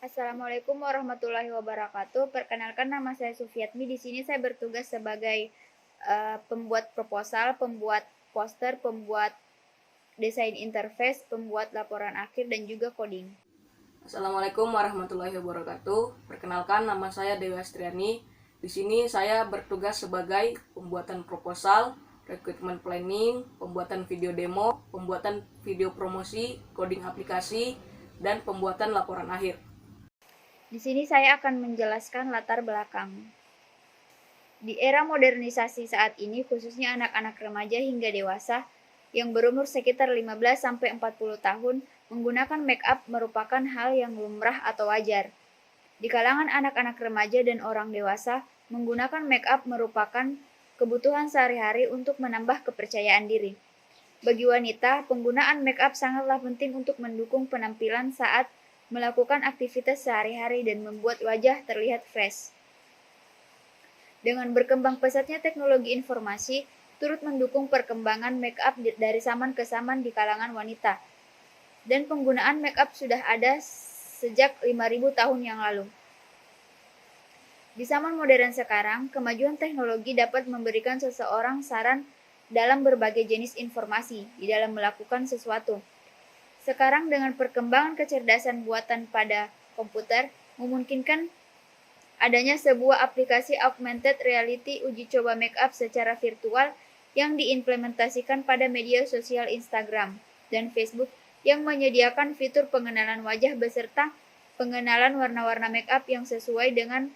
Assalamualaikum warahmatullahi wabarakatuh. Perkenalkan nama saya Sufiatmi. Di sini saya bertugas sebagai pembuat proposal, pembuat poster, pembuat desain interface, pembuat laporan akhir, dan juga coding. Assalamualaikum warahmatullahi wabarakatuh. Perkenalkan, nama saya Dewi Astriani. Di sini saya bertugas sebagai pembuatan proposal, recruitment planning, pembuatan video demo, pembuatan video promosi, coding aplikasi, dan pembuatan laporan akhir. Di sini saya akan menjelaskan latar belakang. Di era modernisasi saat ini, khususnya anak-anak remaja hingga dewasa yang berumur sekitar 15-40 tahun, menggunakan make up merupakan hal yang lumrah atau wajar. Di kalangan anak-anak remaja dan orang dewasa, menggunakan make up merupakan kebutuhan sehari-hari untuk menambah kepercayaan diri. Bagi wanita, penggunaan make up sangatlah penting untuk mendukung penampilan saat melakukan aktivitas sehari-hari dan membuat wajah terlihat fresh. Dengan berkembang pesatnya teknologi informasi, turut mendukung perkembangan make up dari zaman ke zaman di kalangan wanita. Dan penggunaan make up sudah ada sejak 5.000 tahun yang lalu. Di zaman modern sekarang, kemajuan teknologi dapat memberikan seseorang saran dalam berbagai jenis informasi di dalam melakukan sesuatu. Sekarang dengan perkembangan kecerdasan buatan pada komputer, memungkinkan adanya sebuah aplikasi augmented reality uji coba make up secara virtual yang diimplementasikan pada media sosial Instagram dan Facebook yang menyediakan fitur pengenalan wajah beserta pengenalan warna-warna make up yang sesuai dengan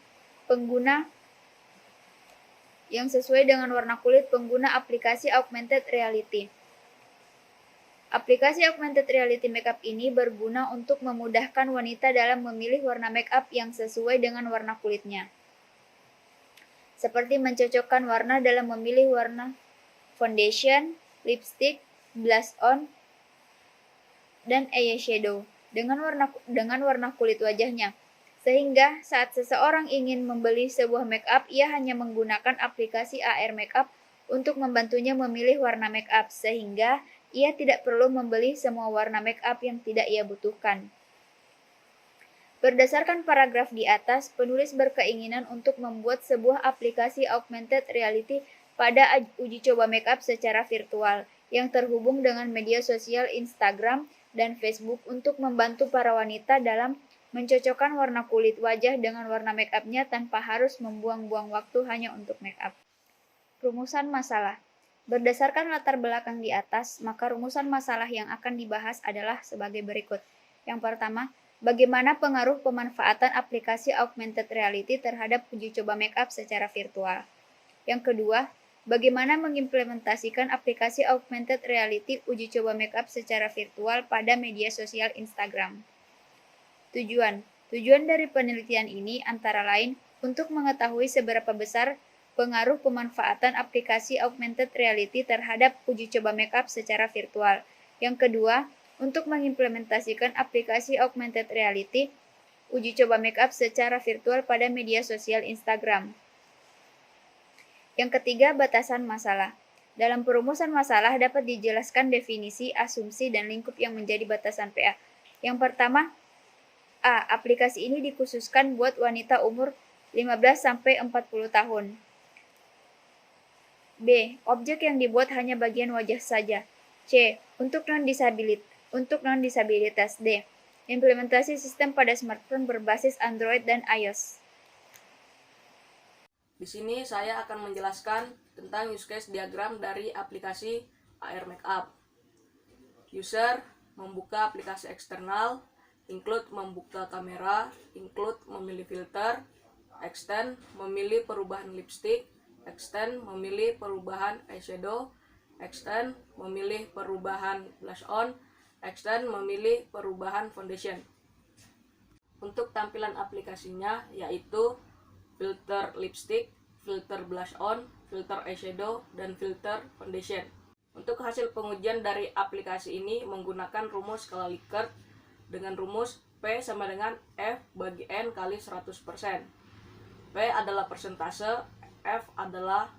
warna kulit pengguna aplikasi augmented reality. Aplikasi augmented reality makeup ini berguna untuk memudahkan wanita dalam memilih warna makeup yang sesuai dengan warna kulitnya. Seperti mencocokkan warna dalam memilih warna foundation, lipstick, blush on, dan eyeshadow dengan warna kulit wajahnya. Sehingga saat seseorang ingin membeli sebuah makeup, ia hanya menggunakan aplikasi AR Makeup untuk membantunya memilih warna makeup, sehingga ia tidak perlu membeli semua warna makeup yang tidak ia butuhkan. Berdasarkan paragraf di atas, penulis berkeinginan untuk membuat sebuah aplikasi augmented reality pada uji coba makeup secara virtual yang terhubung dengan media sosial Instagram dan Facebook untuk membantu para wanita dalam mencocokkan warna kulit wajah dengan warna make-up-nya tanpa harus membuang-buang waktu hanya untuk make-up. Rumusan masalah. Berdasarkan latar belakang di atas, maka rumusan masalah yang akan dibahas adalah sebagai berikut. Yang pertama, bagaimana pengaruh pemanfaatan aplikasi augmented reality terhadap uji coba make-up secara virtual. Yang kedua, bagaimana mengimplementasikan aplikasi augmented reality uji coba make-up secara virtual pada media sosial Instagram. Tujuan dari penelitian ini antara lain untuk mengetahui seberapa besar pengaruh pemanfaatan aplikasi augmented reality terhadap uji coba makeup secara virtual. Yang kedua, untuk mengimplementasikan aplikasi augmented reality uji coba makeup secara virtual pada media sosial Instagram. Yang ketiga, batasan masalah. Dalam perumusan masalah dapat dijelaskan definisi, asumsi, dan lingkup yang menjadi batasan PA. Yang pertama, A. Aplikasi ini dikhususkan buat wanita umur 15-40 tahun. B. Objek yang dibuat hanya bagian wajah saja. C. Untuk non-disabilitas. D. Implementasi sistem pada smartphone berbasis Android dan iOS. Di sini saya akan menjelaskan tentang use case diagram dari aplikasi AR Makeup. User membuka aplikasi eksternal, include membuka kamera, include memilih filter, extend memilih perubahan lipstick, extend memilih perubahan eyeshadow, extend memilih perubahan blush on, extend memilih perubahan foundation. Untuk tampilan aplikasinya yaitu filter lipstick, filter blush on, filter eyeshadow, dan filter foundation. Untuk hasil pengujian dari aplikasi ini menggunakan rumus skala Likert dengan rumus P sama dengan F bagi N kali 100%. P adalah persentase, F adalah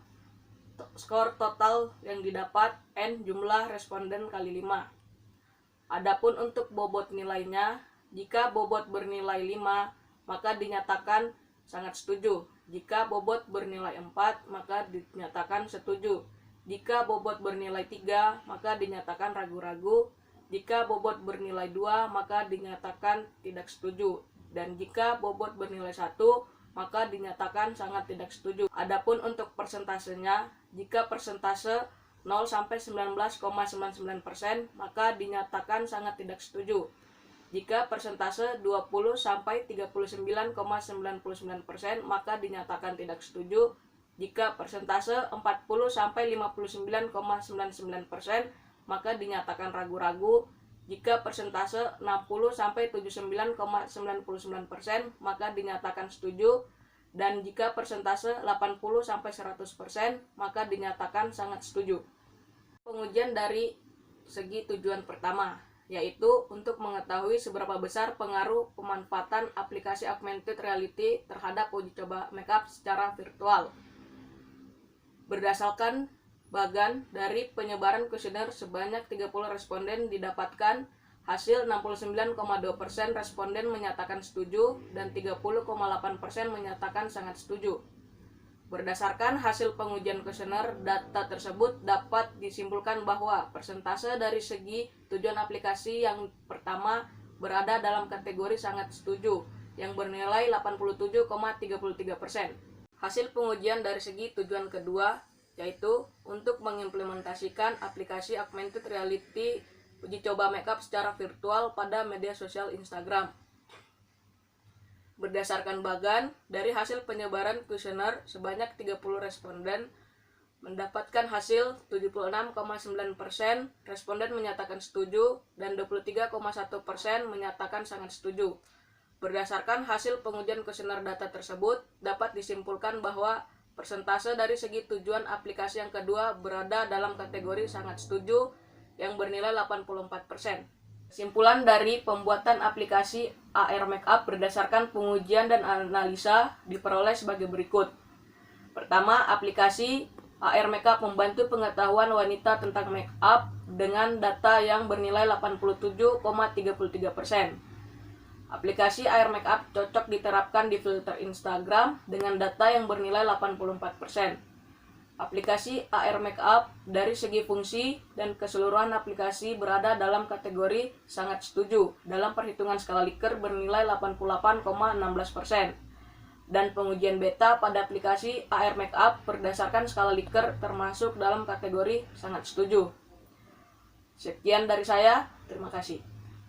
skor total yang didapat, N jumlah responden kali 5. Adapun untuk bobot nilainya Jika bobot bernilai 5, maka dinyatakan sangat setuju. Jika bobot bernilai 4, maka dinyatakan setuju. Jika bobot bernilai 3, maka dinyatakan ragu-ragu. Jika bobot bernilai 2, maka dinyatakan tidak setuju. Dan jika bobot bernilai 1, maka dinyatakan sangat tidak setuju. Adapun untuk persentasenya, jika persentase 0 sampai 19,99%, maka dinyatakan sangat tidak setuju. Jika persentase 20 sampai 39,99%, maka dinyatakan tidak setuju. Jika persentase 40 sampai 59,99%, maka dinyatakan ragu-ragu. Jika persentase 60 sampai 79,99%, maka dinyatakan setuju. Dan jika persentase 80 sampai 100%, maka dinyatakan sangat setuju. Pengujian dari segi tujuan pertama, yaitu untuk mengetahui seberapa besar pengaruh pemanfaatan aplikasi augmented reality terhadap uji coba makeup secara virtual. Berdasarkan bagan dari penyebaran kuesioner sebanyak 30 responden didapatkan hasil 69,2% responden menyatakan setuju dan 30,8% menyatakan sangat setuju. Berdasarkan hasil pengujian kuesioner, data tersebut dapat disimpulkan bahwa persentase dari segi tujuan aplikasi yang pertama berada dalam kategori sangat setuju yang bernilai 87,33%. Hasil pengujian dari segi tujuan kedua yaitu untuk mengimplementasikan aplikasi augmented reality uji coba makeup secara virtual pada media sosial Instagram. Berdasarkan bagan dari hasil penyebaran kuesioner sebanyak 30 responden mendapatkan hasil 76,9% responden menyatakan setuju dan 23,1% menyatakan sangat setuju. Berdasarkan hasil pengujian kuesioner data tersebut dapat disimpulkan bahwa persentase dari segi tujuan aplikasi yang kedua berada dalam kategori sangat setuju yang bernilai 84%. Kesimpulan dari pembuatan aplikasi AR Makeup berdasarkan pengujian dan analisa diperoleh sebagai berikut. Pertama, aplikasi AR Makeup membantu pengetahuan wanita tentang makeup dengan data yang bernilai 87,33%. Aplikasi AR Makeup cocok diterapkan di filter Instagram dengan data yang bernilai 84%. Aplikasi AR Makeup dari segi fungsi dan keseluruhan aplikasi berada dalam kategori sangat setuju dalam perhitungan skala Likert bernilai 88,16%. Dan pengujian beta pada aplikasi AR Makeup berdasarkan skala Likert termasuk dalam kategori sangat setuju. Sekian dari saya, terima kasih.